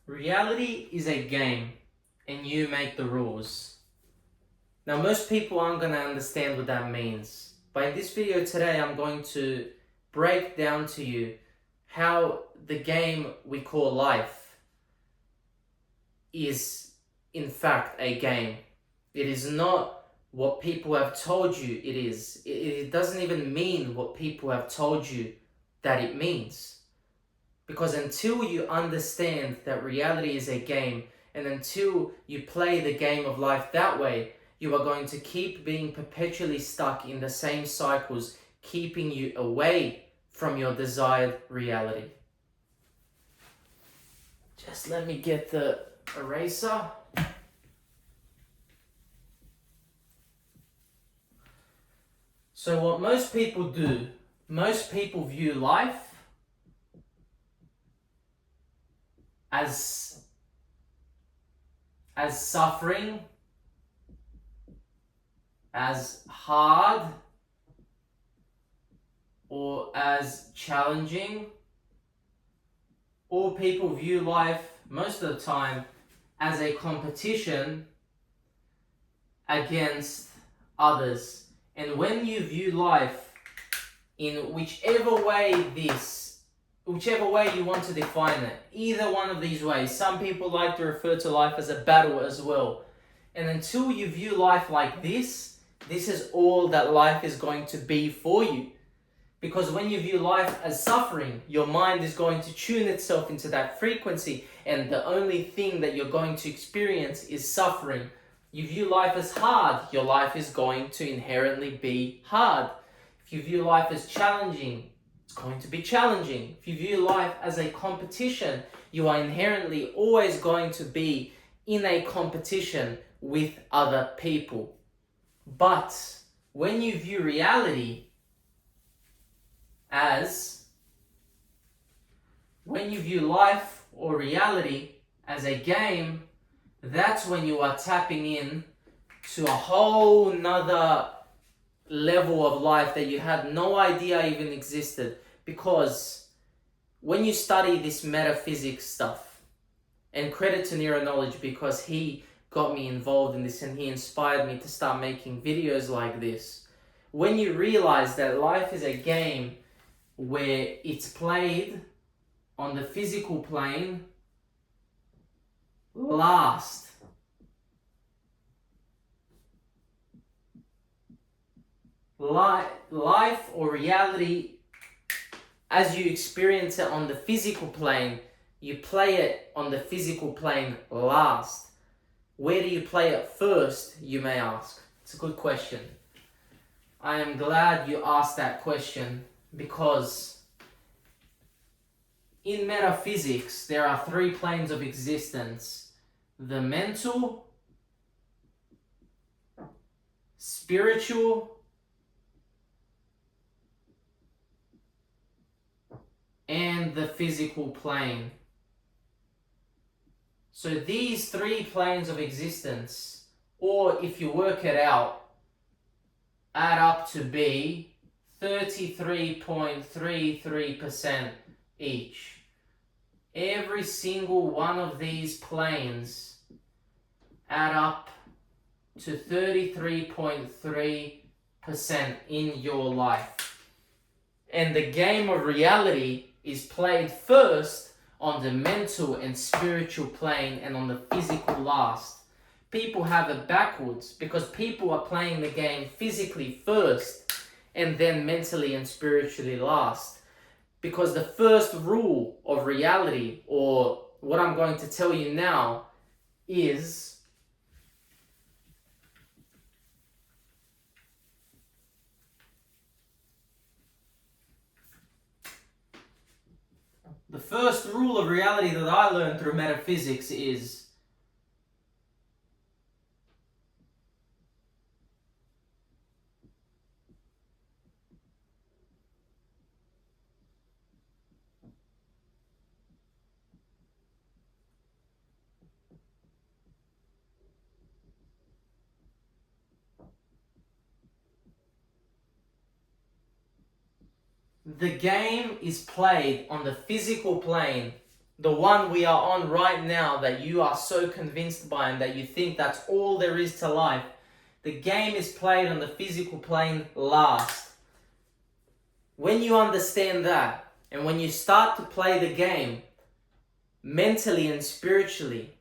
Reality is a game, and you make the rules. Now, most people aren't going to understand what that means. But in this video today, I'm going to break down to you how the game we call life is, in fact, a game. It is not what people have told you it is. It doesn't even mean what people have told you that it means. Because until you understand that reality is a game, and until you play the game of life that way, you are going to keep being perpetually stuck in the same cycles, keeping you away from your desired reality. Just let me get the eraser. So what most people do, most people view life as suffering, as hard, or as challenging. Or people view life most of the time as a competition against others. And when you view life in whichever way you want to define it, either one of these ways, some people like to refer to life as a battle as well. And until you view life like this is all that life is going to be for you. Because when you view life as suffering, your mind is going to tune itself into that frequency, and the only thing that you're going to experience is suffering. You view life as hard, your life is going to inherently be hard. If you view life as challenging, it's going to be challenging. If you view life as a competition, you are inherently always going to be in a competition with other people. But when you view reality when you view life or reality as a game, that's when you are tapping in to a whole nother level of life that you had no idea even existed. Because when you study this metaphysics stuff, and credit to Nero Knowledge because he got me involved in this and he inspired me to start making videos like this. When you realize that life is a game where it's played on the physical plane last. Life or reality, as you experience it on the physical plane, you play it on the physical plane last. Where do you play it first, you may ask? It's a good question. I am glad you asked that question, because in metaphysics, there are 3 planes of existence: the mental, spiritual, and the physical plane. So these 3 planes of existence, or if you work it out, add up to be 33.33% each. Every single one of these planes add up to 33.3% in your life. And the game of reality is played first on the mental and spiritual plane, and on the physical last. People have it backwards because people are playing the game physically first and then mentally and spiritually last. Because the first rule of reality, or what I'm going to tell you now, is the first rule of reality that I learned through metaphysics is the game is played on the physical plane the one we are on right now that you are so convinced by and that you think that's all there is to life, the game is played on the physical plane last. When you understand that, and when you start to play the game mentally and spiritually,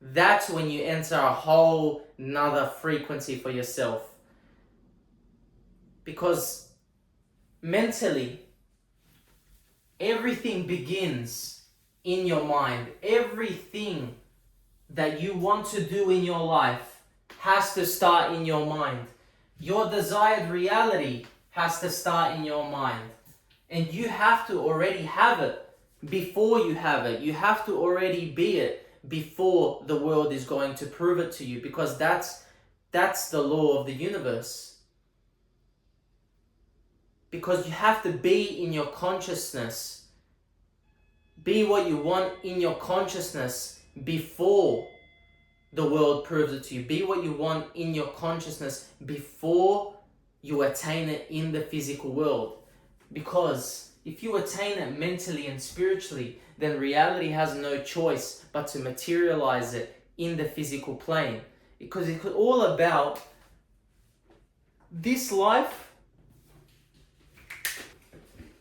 that's when you enter a whole nother frequency for yourself. Because mentally, everything begins in your mind. Everything that you want to do in your life has to start in your mind. Your desired reality has to start in your mind. And you have to already have it before you have it. You have to already be it before the world is going to prove it to you, because that's the law of the universe. Because you have to be in your consciousness. Be what you want in your consciousness before the world proves it to you. Be what you want in your consciousness before you attain it in the physical world. Because if you attain it mentally and spiritually, then reality has no choice but to materialize it in the physical plane. Because it's all about this life.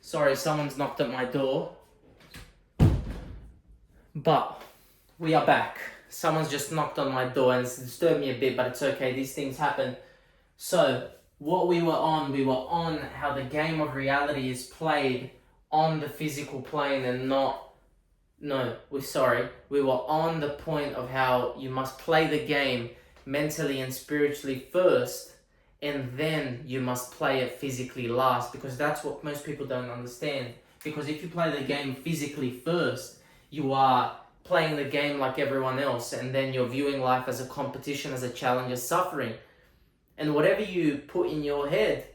Sorry, someone's knocked at my door. But we are back. Someone's just knocked on my door and it's disturbed me a bit, but it's okay. These things happen. So, what we were on how the game of reality is played on the physical plane and we were on the point of how you must play the game mentally and spiritually first, and then you must play it physically last, because that's what most people don't understand. Because if you play the game physically first, you are playing the game like everyone else, and then you're viewing life as a competition, as a challenge, as suffering. And whatever you put in your head,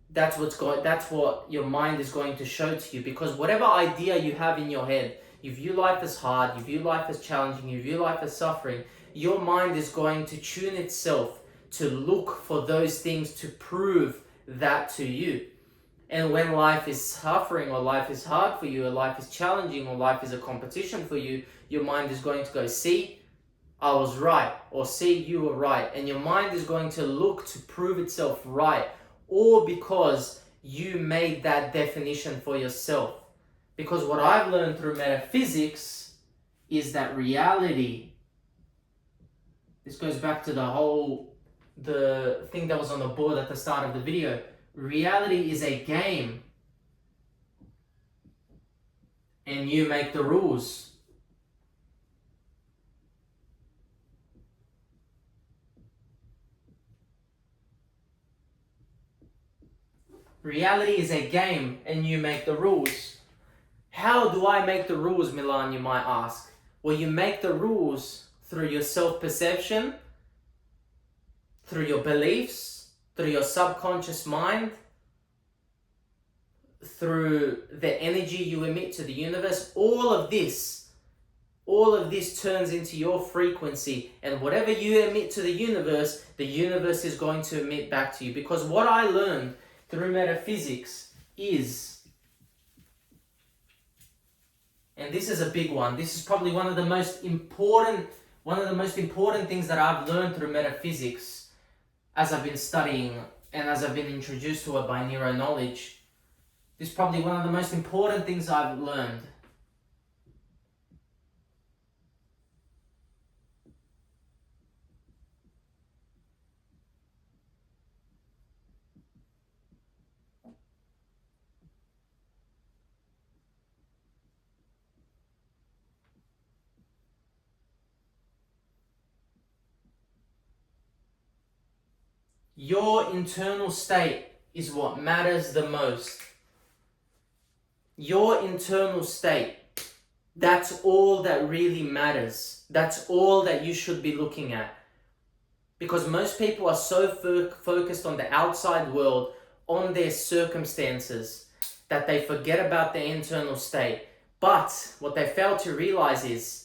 that's what your mind is going to show to you. Because whatever idea you have in your head, you view life as hard, you view life as challenging, you view life as suffering, your mind is going to tune itself to look for those things to prove that to you. And when life is suffering, or life is hard for you, or life is challenging, or life is a competition for you, your mind is going to go, see, I was right, or see, you were right. And your mind is going to look to prove itself right, or because you made that definition for yourself. Because what I've learned through metaphysics is that reality, this goes back to the thing that was on the board at the start of the video, reality is a game, and you make the rules. Reality is a game, and you make the rules. How do I make the rules, Milan, you might ask? Well, you make the rules through your self-perception, through your beliefs, through your subconscious mind, through the energy you emit to the universe. All of this turns into your frequency, and whatever you emit to the universe is going to emit back to you. Because what I learned through metaphysics is, and this is a big one, this is probably one of the most important things that I've learned through metaphysics as I've been studying and as I've been introduced to it by Neuro Knowledge. This is probably one of the most important things I've learned. Your internal state is what matters the most. Your internal state, that's all that really matters. That's all that you should be looking at. Because most people are so focused on the outside world, on their circumstances, that they forget about their internal state. But what they fail to realize is,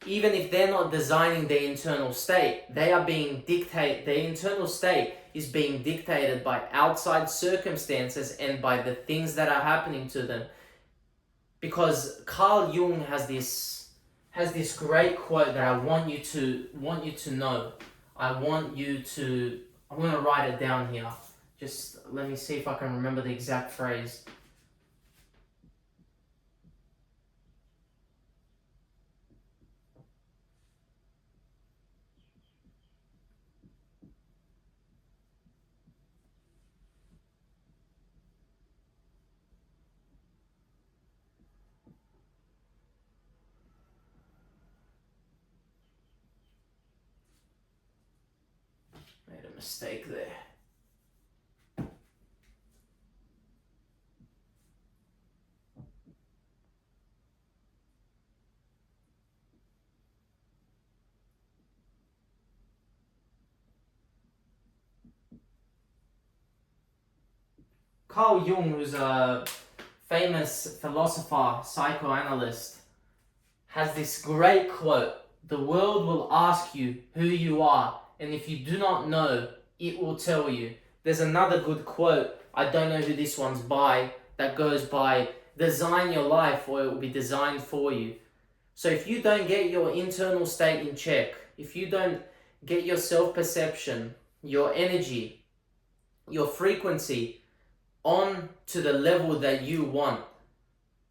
even if they're not designing their internal state, their internal state is being dictated by outside circumstances and by the things that are happening to them. because Carl Jung has this great quote that I want you to know. I'm gonna write it down here. Just let me see if I can remember the exact phrase. Made a mistake there. Carl Jung, who's a famous philosopher, psychoanalyst, has this great quote: "The world will ask you who you are, and if you do not know, it will tell you." There's another good quote, I don't know who this one's by, that goes by, "Design your life or it will be designed for you." So if you don't get your internal state in check, if you don't get your self-perception, your energy, your frequency on to the level that you want,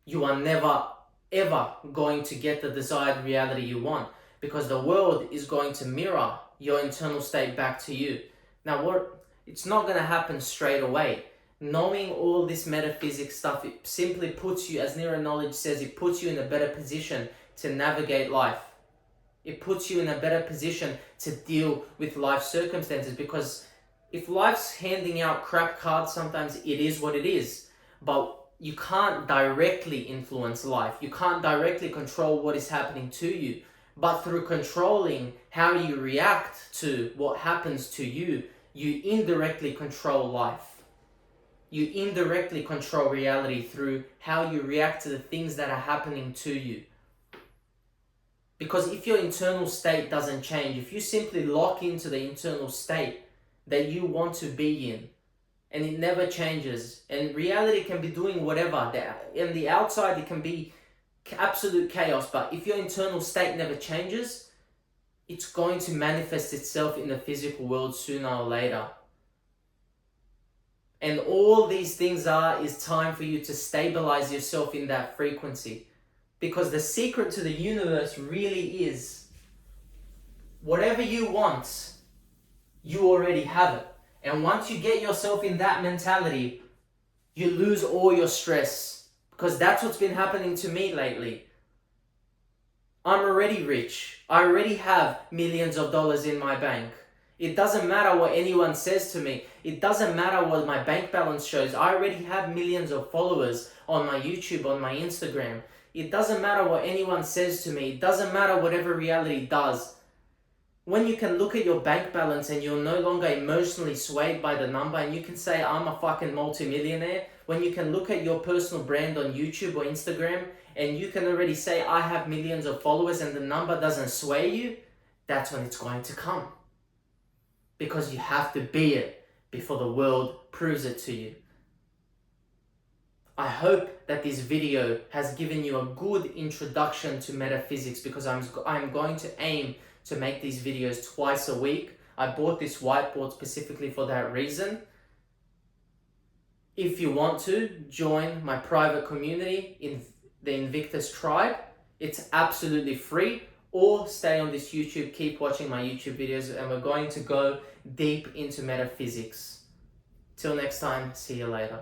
you are never ever going to get the desired reality you want, because the world is going to mirror your internal state back to you. Now, it's not going to happen straight away. Knowing all this metaphysics stuff, it simply puts you, as Neuro Knowledge says, it puts you in a better position to navigate life. It puts you in a better position to deal with life circumstances, because if life's handing out crap cards, sometimes it is what it is. But you can't directly influence life. You can't directly control what is happening to you. But through controlling how you react to what happens to you, you indirectly control life. You indirectly control reality through how you react to the things that are happening to you. Because if your internal state doesn't change, if you simply lock into the internal state that you want to be in, and it never changes, and reality can be doing whatever, in the outside it can be absolute chaos, but if your internal state never changes, it's going to manifest itself in the physical world sooner or later. And all these things is time for you to stabilize yourself in that frequency. Because the secret to the universe really is, whatever you want, you already have it. And once you get yourself in that mentality, you lose all your stress. Because that's what's been happening to me lately. I'm already rich. I already have millions of dollars in my bank. It doesn't matter what anyone says to me. It doesn't matter what my bank balance shows. I already have millions of followers on my YouTube, on my Instagram. It doesn't matter what anyone says to me. It doesn't matter whatever reality does. When you can look at your bank balance and you're no longer emotionally swayed by the number, and you can say, I'm a fucking multimillionaire. When you can look at your personal brand on YouTube or Instagram and you can already say, I have millions of followers, and the number doesn't sway you, that's when it's going to come. Because you have to be it before the world proves it to you. I hope that this video has given you a good introduction to metaphysics, because I'm going to aim to make these videos twice a week. I bought this whiteboard specifically for that reason. If you want to join my private community in the Invictus Tribe, it's absolutely free. Or stay on this YouTube, keep watching my YouTube videos, and we're going to go deep into metaphysics. Till next time, see you later.